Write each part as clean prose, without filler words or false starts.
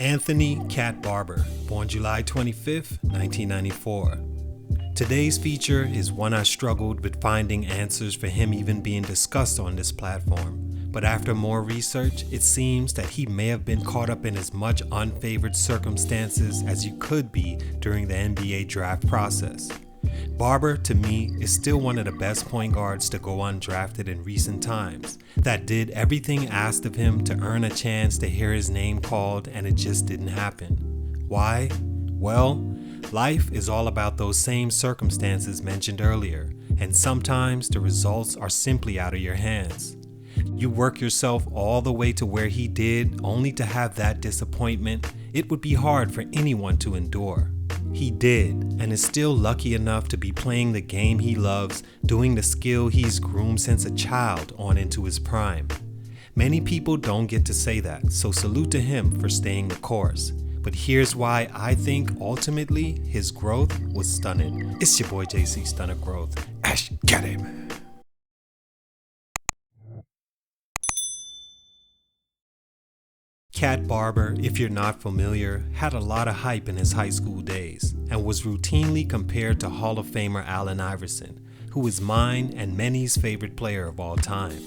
Anthony Cat Barber, born July 25th, 1994. Today's feature is one I struggled with finding answers for him even being discussed on this platform. But after more research, it seems that he may have been caught up in as much unfavored circumstances as you could be during the NBA draft process. Barber, to me, is still one of the best point guards to go undrafted in recent times, that did everything asked of him to earn a chance to hear his name called, and it just didn't happen. Why? Well, life is all about those same circumstances mentioned earlier, and sometimes the results are simply out of your hands. You work yourself all the way to where he did, only to have that disappointment. It would be hard for anyone to endure. He did, and is still lucky enough to be playing the game he loves, doing the skill he's groomed since a child on into his prime. Many people don't get to say that, so salute to him for staying the course. But here's why I think ultimately his growth was stunted. It's your boy JC, Stunted Growth. Ash, get him! Cat Barber, if you're not familiar, had a lot of hype in his high school days and was routinely compared to Hall of Famer Allen Iverson, who is mine and many's favorite player of all time.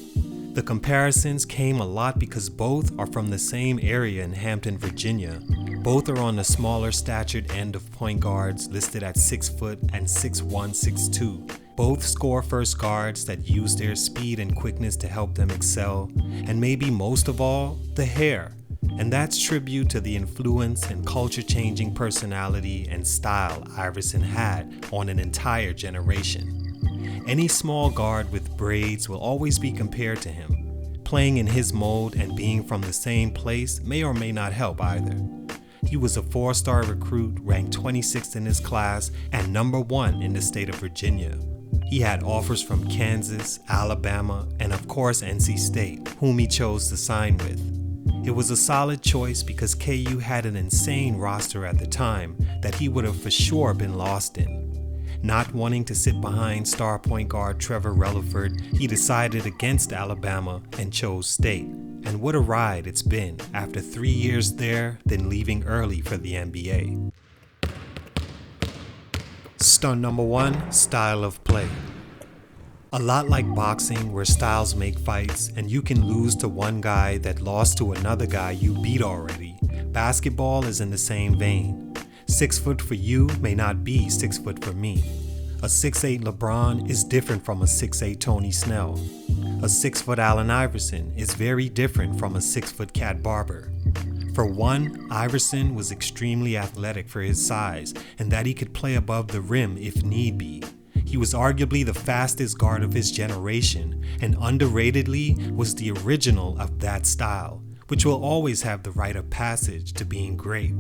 The comparisons came a lot because both are from the same area in Hampton, Virginia. Both are on the smaller statured end of point guards listed at 6 foot and 6'1", 6'2". Both score first guards that use their speed and quickness to help them excel, and maybe most of all, the hair. And that's tribute to the influence and culture-changing personality and style Iverson had on an entire generation. Any small guard with braids will always be compared to him. Playing in his mold and being from the same place may or may not help either. He was a 4-star recruit, ranked 26th in his class, and number 1 in the state of Virginia. He had offers from Kansas, Alabama, and of course NC State, whom he chose to sign with. It was a solid choice because KU had an insane roster at the time that he would have for sure been lost in. Not wanting to sit behind star point guard Trevor Relaford, he decided against Alabama and chose State. And what a ride it's been after 3 years there, then leaving early for the NBA. Stunt number 1, style of play. A lot like boxing, where styles make fights and you can lose to one guy that lost to another guy you beat already, basketball is in the same vein. 6 foot for you may not be 6 foot for me. A 6'8" LeBron is different from a 6'8" Tony Snell. A 6 foot Allen Iverson is very different from a 6 foot Cat Barber. For one, Iverson was extremely athletic for his size and that he could play above the rim if need be. He was arguably the fastest guard of his generation and underratedly was the original of that style, which will always have the rite of passage to being great.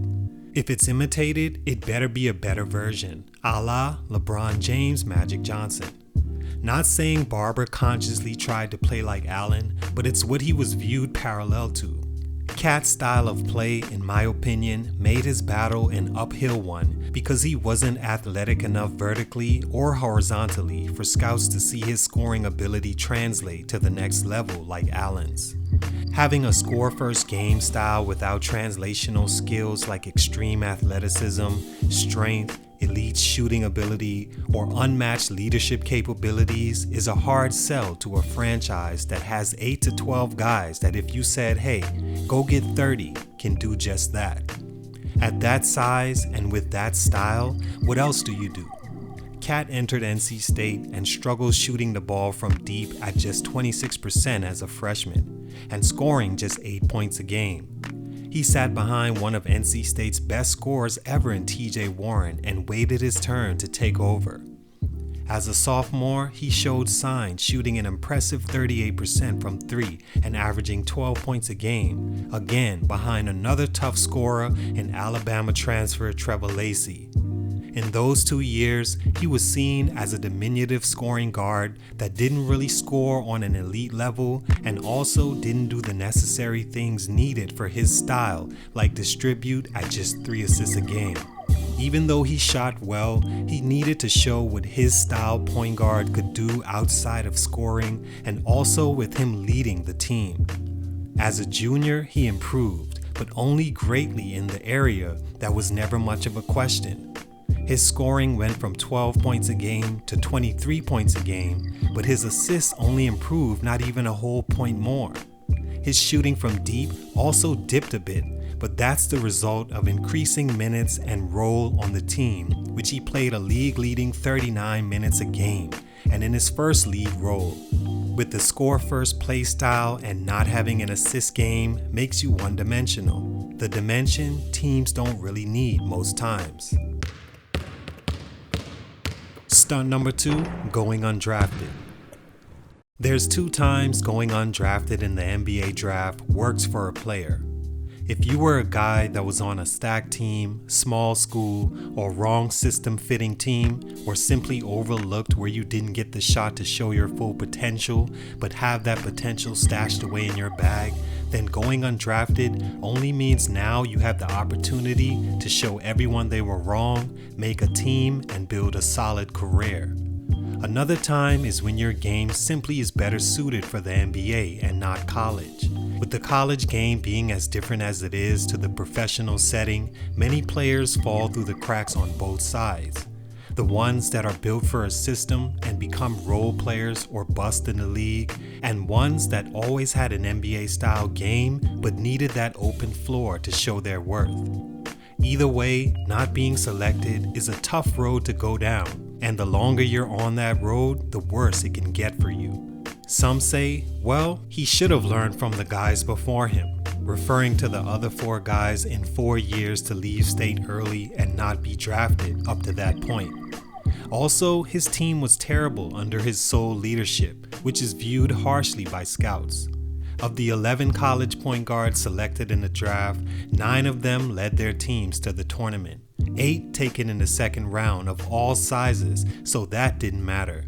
If it's imitated, it better be a better version, a la LeBron James, Magic Johnson. Not saying Barber consciously tried to play like Allen, but it's what he was viewed parallel to. Cat's style of play, in my opinion, made his battle an uphill one because he wasn't athletic enough vertically or horizontally for scouts to see his scoring ability translate to the next level like Allen's. Having a score-first game style without translational skills like extreme athleticism, strength, elite shooting ability, or unmatched leadership capabilities is a hard sell to a franchise that has 8 to 12 guys that if you said, hey, go get 30, can do just that. At that size and with that style, what else do you do? Cat entered NC State and struggles shooting the ball from deep at just 26% as a freshman and scoring just 8 points a game. He sat behind one of NC State's best scorers ever in TJ Warren and waited his turn to take over. As a sophomore, he showed signs, shooting an impressive 38% from 3 and averaging 12 points a game, again behind another tough scorer in Alabama transfer Trevor Lacey. In those 2 years, he was seen as a diminutive scoring guard that didn't really score on an elite level and also didn't do the necessary things needed for his style, like distribute at just 3 assists a game. Even though he shot well, he needed to show what his style point guard could do outside of scoring and also with him leading the team. As a junior, he improved, but only greatly in the area that was never much of a question. His scoring went from 12 points a game to 23 points a game, but his assists only improved not even a whole point more. His shooting from deep also dipped a bit, but that's the result of increasing minutes and role on the team, which he played a league-leading 39 minutes a game, and in his first league role. With the score-first play style and not having an assist game makes you one-dimensional, the dimension teams don't really need most times. Stunt number 2, going undrafted. There's 2 times going undrafted in the NBA draft works for a player. If you were a guy that was on a stacked team, small school, or wrong system fitting team, or simply overlooked where you didn't get the shot to show your full potential, but have that potential stashed away in your bag, then going undrafted only means now you have the opportunity to show everyone they were wrong, make a team, and build a solid career. Another time is when your game simply is better suited for the NBA and not college. With the college game being as different as it is to the professional setting, many players fall through the cracks on both sides. The ones that are built for a system and become role players or bust in the league, and ones that always had an NBA-style game but needed that open floor to show their worth. Either way, not being selected is a tough road to go down, and the longer you're on that road, the worse it can get for you. Some say, well, he should have learned from the guys before him, referring to the other 4 guys in 4 years to leave state early and not be drafted up to that point. Also, his team was terrible under his sole leadership, which is viewed harshly by scouts. Of the 11 college point guards selected in the draft, 9 of them led their teams to the tournament, 8 taken in the second round of all sizes, so that didn't matter.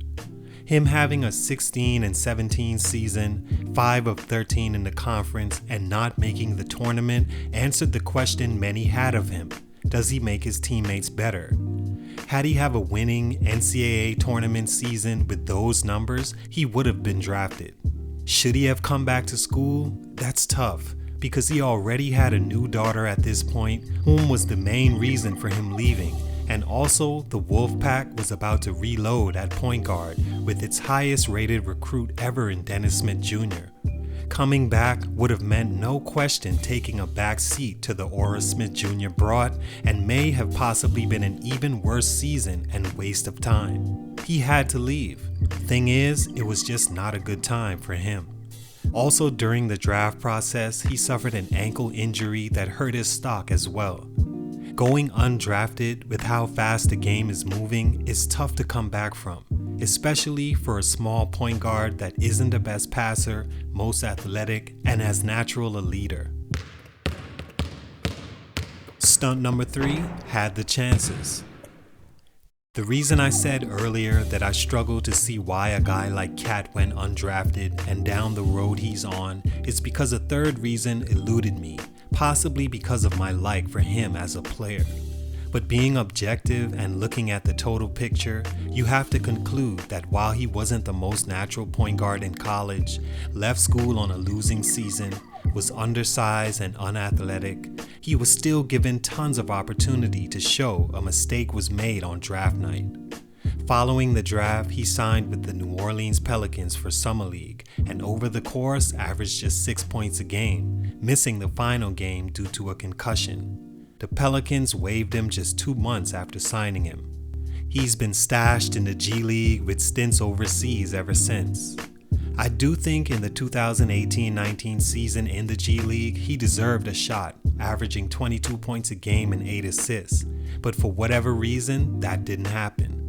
Him having a 16 and 17 season, 5 of 13 in the conference, and not making the tournament answered the question many had of him. Does he make his teammates better? Had he have a winning NCAA tournament season with those numbers, he would have been drafted. Should he have come back to school? That's tough, because he already had a new daughter at this point, whom was the main reason for him leaving. And also, the Wolfpack was about to reload at point guard with its highest rated recruit ever in Dennis Smith Jr. Coming back would have meant no question taking a back seat to the aura Smith Jr. brought, and may have possibly been an even worse season and waste of time. He had to leave. Thing is, it was just not a good time for him. Also, during the draft process, he suffered an ankle injury that hurt his stock as well. Going undrafted with how fast the game is moving is tough to come back from, especially for a small point guard that isn't the best passer, most athletic, and as natural a leader. Stunt number 3, had the chances. The reason I said earlier that I struggle to see why a guy like Cat went undrafted and down the road he's on is because a third reason eluded me, possibly because of my like for him as a player. But being objective and looking at the total picture, you have to conclude that while he wasn't the most natural point guard in college, left school on a losing season, was undersized and unathletic, he was still given tons of opportunity to show a mistake was made on draft night. Following the draft, he signed with the New Orleans Pelicans for Summer League, and over the course averaged just 6 points a game, missing the final game due to a concussion. The Pelicans waived him just 2 months after signing him. He's been stashed in the G League with stints overseas ever since. I do think in the 2018-19 season in the G League, he deserved a shot, averaging 22 points a game and 8 assists, but for whatever reason, that didn't happen.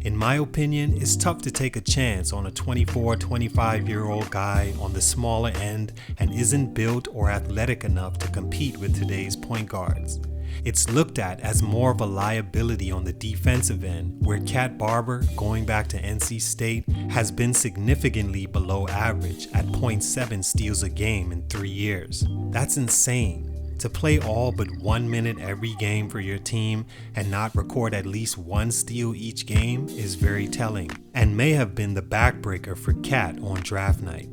In my opinion, it's tough to take a chance on a 24-25-year-old guy on the smaller end and isn't built or athletic enough to compete with today's point guards. It's looked at as more of a liability on the defensive end, where Cat Barber, going back to NC State, has been significantly below average at 0.7 steals a game in 3 years. That's insane. To play all but 1 minute every game for your team and not record at least 1 steal each game is very telling, and may have been the backbreaker for Cat on draft night.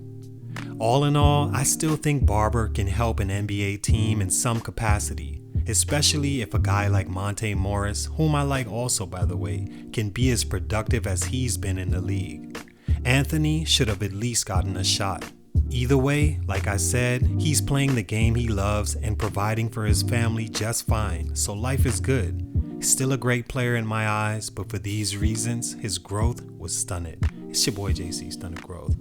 All in all, I still think Barber can help an NBA team in some capacity, especially if a guy like Monte Morris, whom I like also by the way, can be as productive as he's been in the league. Anthony should have at least gotten a shot. Either way, like I said, he's playing the game he loves and providing for his family just fine, so life is good. Still a great player in my eyes, but for these reasons, his growth was stunted. It's your boy JC, Stunted Growth.